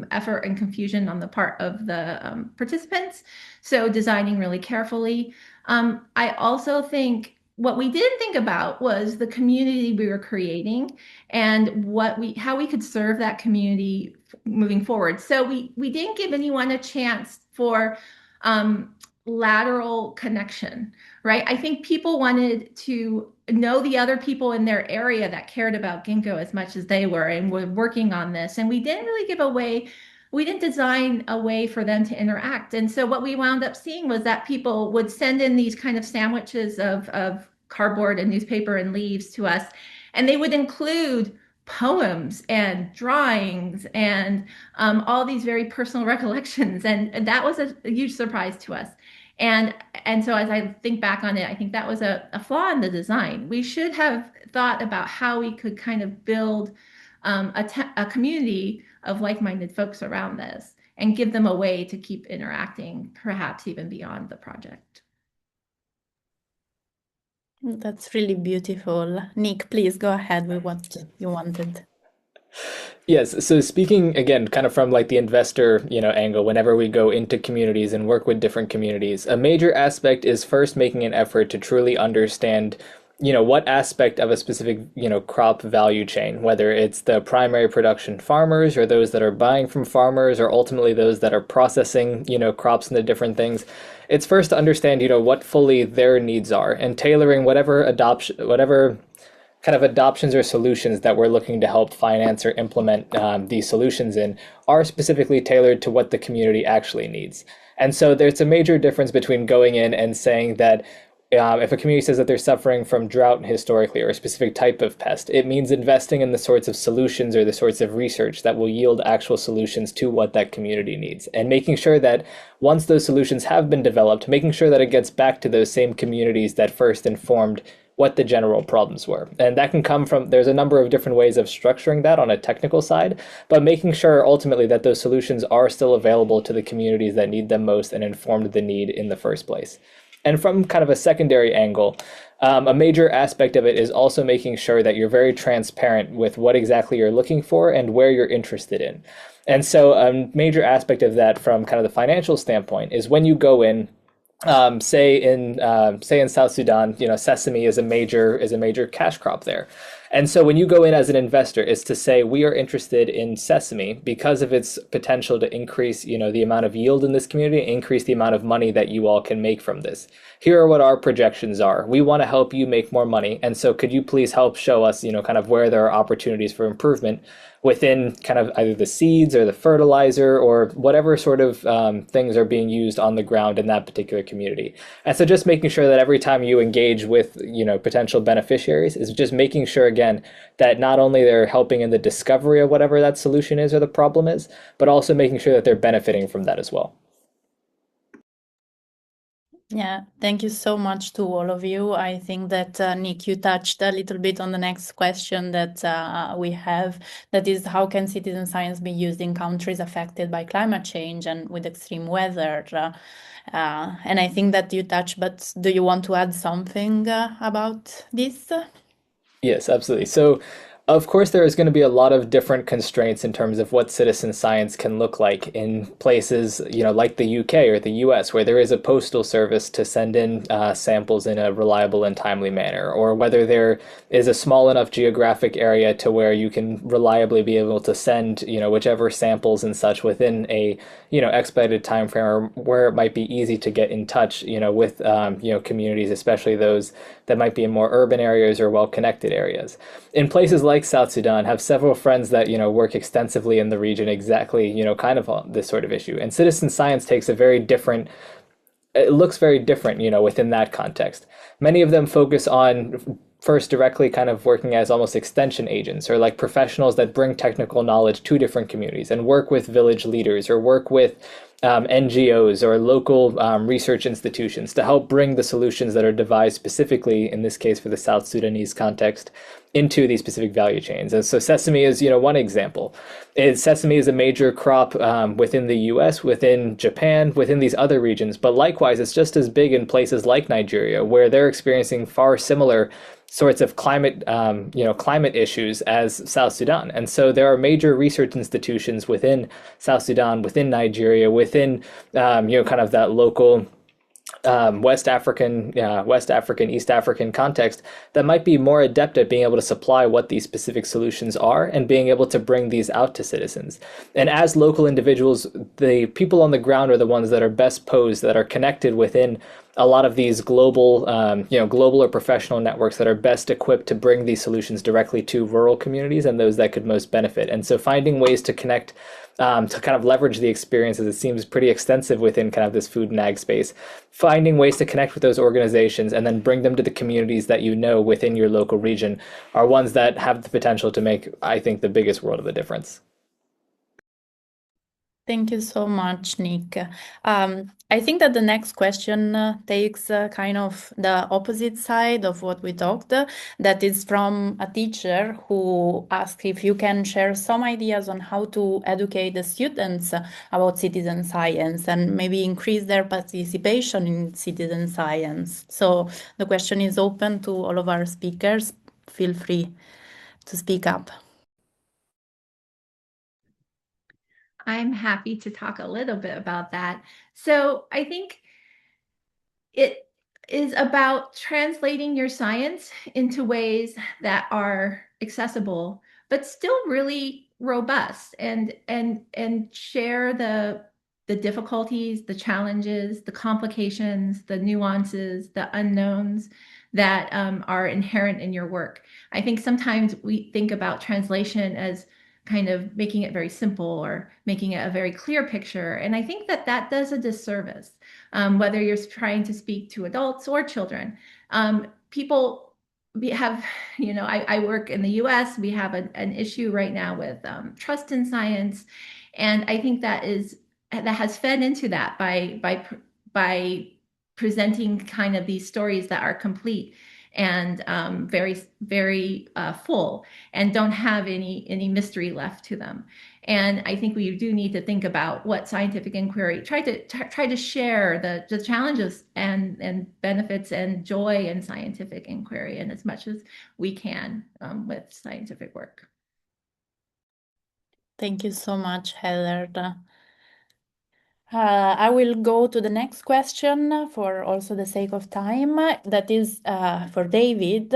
effort and confusion on the part of the participants. So designing really carefully. I also think what we didn't think about was the community we were creating and how we could serve that community moving forward. So we didn't give anyone a chance for lateral connection, right? I think people wanted to know the other people in their area that cared about ginkgo as much as they were and were working on this. And we didn't really we didn't design a way for them to interact. And so what we wound up seeing was that people would send in these kind of sandwiches of cardboard and newspaper and leaves to us, and they would include poems and drawings and all these very personal recollections. And that was a huge surprise to us. And so as I think back on it, I think that was a flaw in the design. We should have thought about how we could kind of build a community of like-minded folks around this and give them a way to keep interacting, perhaps even beyond the project. That's really beautiful. Nick, please go ahead with what you wanted. Yes, so speaking again, kind of from like the investor, angle, whenever we go into communities and work with different communities, a major aspect is first making an effort to truly understand, what aspect of a specific, crop value chain, whether it's the primary production farmers or those that are buying from farmers or ultimately those that are processing, crops into different things. It's first to understand, what fully their needs are and tailoring whatever kind of adoptions or solutions that we're looking to help finance or implement these solutions in are specifically tailored to what the community actually needs. And so there's a major difference between going in and saying that if a community says that they're suffering from drought historically or a specific type of pest, it means investing in the sorts of solutions or the sorts of research that will yield actual solutions to what that community needs. And making sure that once those solutions have been developed, making sure that it gets back to those same communities that first informed what the general problems were. And that can come from, there's a number of different ways of structuring that on a technical side, but making sure ultimately that those solutions are still available to the communities that need them most and informed the need in the first place. And from kind of a secondary angle, a major aspect of it is also making sure that you're very transparent with what exactly you're looking for and where you're interested in. And so a major aspect of that from kind of the financial standpoint is when you go in, say in South Sudan, sesame is a major cash crop there. And so when you go in as an investor, it's to say we are interested in Sesame because of its potential to increase, the amount of yield in this community, increase the amount of money that you all can make from this. Here are what our projections are. We want to help you make more money. And so could you please help show us, kind of where there are opportunities for improvement within kind of either the seeds or the fertilizer or whatever sort of things are being used on the ground in that particular community. And so just making sure that every time you engage with, potential beneficiaries is just making sure again that not only they're helping in the discovery of whatever that solution is or the problem is, but also making sure that they're benefiting from that as well. Yeah, thank you so much to all of you. I think that Nick, you touched a little bit on the next question that we have, that is, how can citizen science be used in countries affected by climate change and with extreme weather? And I think that you touched, but do you want to add something about this? Yes, absolutely. So, of course, there is going to be a lot of different constraints in terms of what citizen science can look like in places, like the UK or the US, where there is a postal service to send in samples in a reliable and timely manner, or whether there is a small enough geographic area to where you can reliably be able to send, whichever samples and such within a, expedited time frame, or where it might be easy to get in touch, with, communities, especially those that might be in more urban areas or well-connected areas. In places like South Sudan, have several friends that, work extensively in the region exactly, kind of on this sort of issue. And citizen science takes a very different, it looks very different, within that context. Many of them focus on first directly kind of working as almost extension agents or like professionals that bring technical knowledge to different communities and work with village leaders or work with NGOs or local research institutions to help bring the solutions that are devised specifically, in this case for the South Sudanese context, into these specific value chains. And so sesame is, one example. Sesame is a major crop within the US, within Japan, within these other regions, but likewise, it's just as big in places like Nigeria, where they're experiencing far similar sorts of climate issues as South Sudan. And so there are major research institutions within South Sudan, within Nigeria, within kind of that local West African, East African context that might be more adept at being able to supply what these specific solutions are and being able to bring these out to citizens. And as local individuals, the people on the ground are the ones that are best posed, that are connected within a lot of these global, global or professional networks that are best equipped to bring these solutions directly to rural communities and those that could most benefit. And so finding ways to connect, to kind of leverage the experiences, it seems pretty extensive within kind of this food and ag space, finding ways to connect with those organizations and then bring them to the communities that within your local region are ones that have the potential to make, I think, the biggest world of a difference. Thank you so much, Nick. I think that the next question takes kind of the opposite side of what we talked. That is from a teacher who asked if you can share some ideas on how to educate the students about citizen science and maybe increase their participation in citizen science. So the question is open to all of our speakers. Feel free to speak up. I'm happy to talk a little bit about that. So I think it is about translating your science into ways that are accessible, but still really robust and share the difficulties, the challenges, the complications, the nuances, the unknowns that are inherent in your work. I think sometimes we think about translation as kind of making it very simple or making it a very clear picture. And I think that that does a disservice, whether you're trying to speak to adults or children. People have, I work in the US, we have an issue right now with trust in science. And I think that has fed into that by presenting kind of these stories that are complete and very, very full and don't have any mystery left to them. And I think we do need to think about what scientific inquiry try to share the challenges and benefits and joy in scientific inquiry, and as much as we can with scientific work. Thank you so much, Heather. I will go to the next question for also the sake of time. That is for David,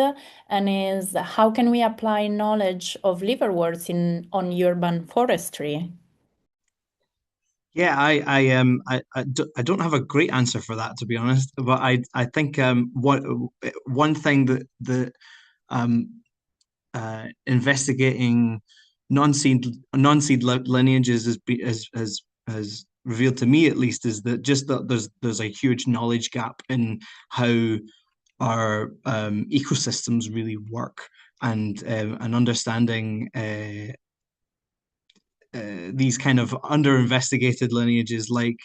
and is how can we apply knowledge of liverworts on urban forestry? Yeah, I don't have a great answer for that, to be honest. But I think one thing that um, investigating non-seed lineages has revealed to me, at least, is that just that there's a huge knowledge gap in how our ecosystems really work, and understanding these kind of under-investigated lineages like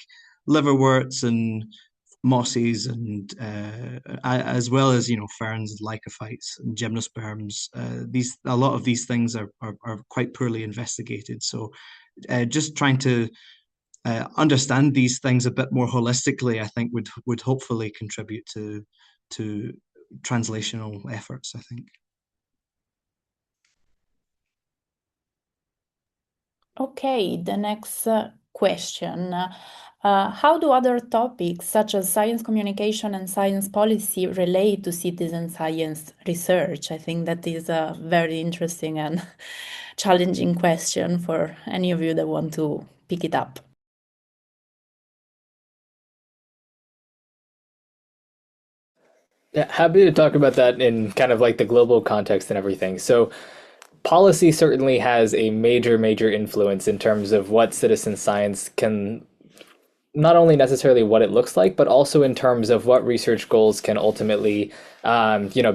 liverworts and mosses, and as well as ferns, lycophytes, and gymnosperms. These A lot of these things are quite poorly investigated. So just trying to understand these things a bit more holistically, I think would hopefully contribute to translational efforts, I think. Okay, the next question. How do other topics such as science communication and science policy relate to citizen science research? I think that is a very interesting and challenging question for any of you that want to pick it up. Yeah, happy to talk about that in kind of like the global context and everything. So, policy certainly has a major influence in terms of what citizen science can, not only necessarily what it looks like, but also in terms of what research goals can ultimately,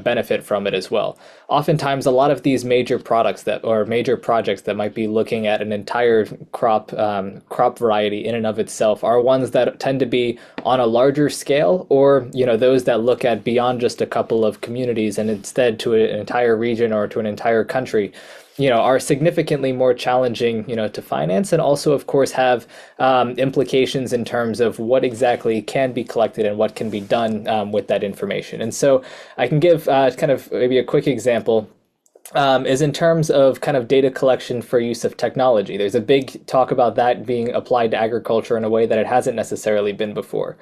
benefit from it as well. Oftentimes, a lot of these major products that or major projects that might be looking at an entire crop variety in and of itself are ones that tend to be on a larger scale, or those that look at beyond just a couple of communities and instead to an entire region or to an entire country, are significantly more challenging, to finance, and also, of course, have implications in terms of what exactly can be collected and what can be done with that information. And so I can give kind of maybe a quick example is in terms of kind of data collection for use of technology. There's a big talk about that being applied to agriculture in a way that it hasn't necessarily been before.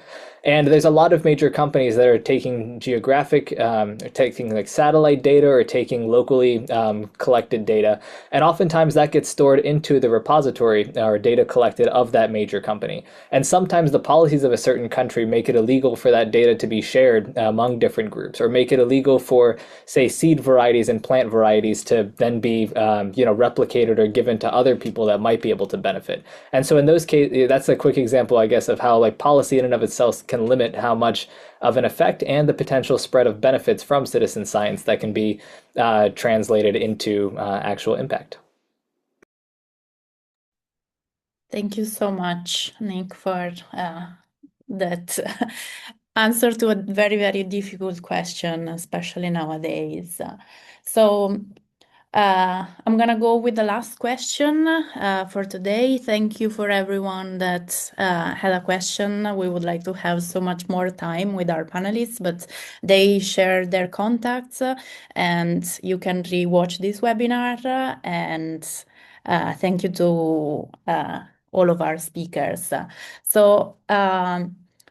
And there's a lot of major companies that are taking taking like satellite data or taking locally collected data. And oftentimes that gets stored into the repository or data collected of that major company. And sometimes the policies of a certain country make it illegal for that data to be shared among different groups, or make it illegal for, say, seed varieties and plant varieties to then be, replicated or given to other people that might be able to benefit. And so in those cases, that's a quick example, I guess, of how like policy in and of itself can limit how much of an effect and the potential spread of benefits from citizen science that can be translated into actual impact. Thank you so much, Nick, for that answer to a very difficult question, especially nowadays. So I'm gonna go with the last question for today. Thank you for everyone that had a question. We would like to have so much more time with our panelists, but they shared their contacts, and you can rewatch this webinar. And thank you to all of our speakers. So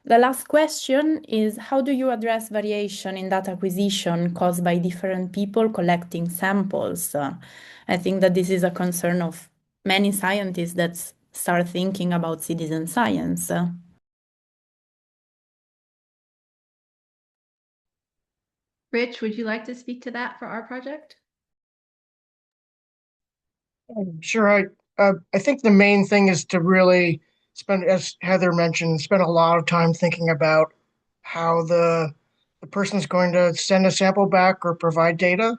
the last question is, how do you address variation in data acquisition caused by different people collecting samples? I think that this is a concern of many scientists that start thinking about citizen science. Rich, would you like to speak to that for our project? Sure. I think the main thing is to really spend, as Heather mentioned, spend a lot of time thinking about how the person's going to send a sample back or provide data.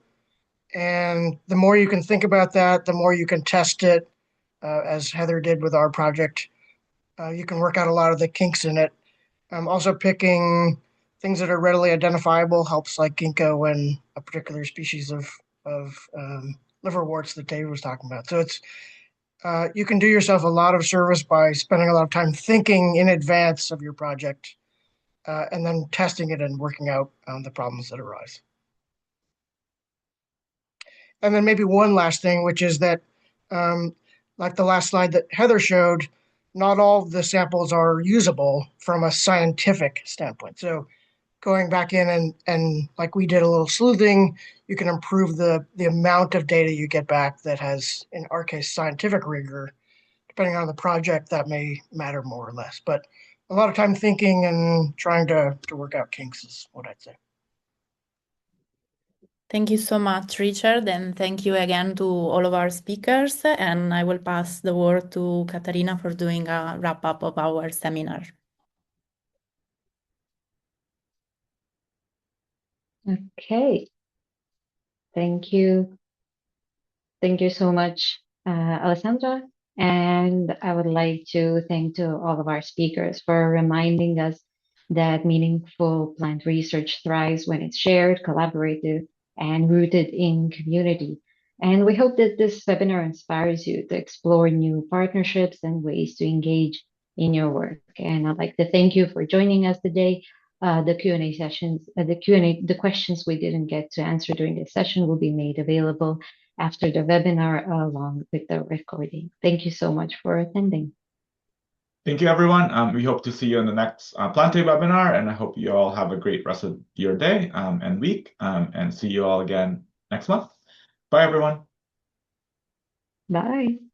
And the more you can think about that, the more you can test it, as Heather did with our project. You can work out a lot of the kinks in it. Also, picking things that are readily identifiable helps, like ginkgo and a particular species of liverworts that David was talking about. So it's you can do yourself a lot of service by spending a lot of time thinking in advance of your project, and then testing it and working out the problems that arise. And then maybe one last thing, which is that, like the last slide that Heather showed, not all of the samples are usable from a scientific standpoint. So going back in and like we did a little sleuthing, you can improve the amount of data you get back that has, in our case, scientific rigor. Depending on the project, that may matter more or less. But a lot of time thinking and trying to work out kinks is what I'd say. Thank you so much, Richard, and thank you again to all of our speakers. And I will pass the word to Katarina for doing a wrap-up of our seminar. Okay. Thank you. Thank you so much, Alessandra. And I would like to thank to all of our speakers for reminding us that meaningful plant research thrives when it's shared, collaborative, and rooted in community. And we hope that this webinar inspires you to explore new partnerships and ways to engage in your work. And I'd like to thank you for joining us today. The Q&A sessions, the questions we didn't get to answer during this session will be made available after the webinar along with the recording. Thank you so much for attending. Thank you, everyone. We hope to see you in the next Plantae webinar, and I hope you all have a great rest of your day and week, and see you all again next month. Bye, everyone. Bye.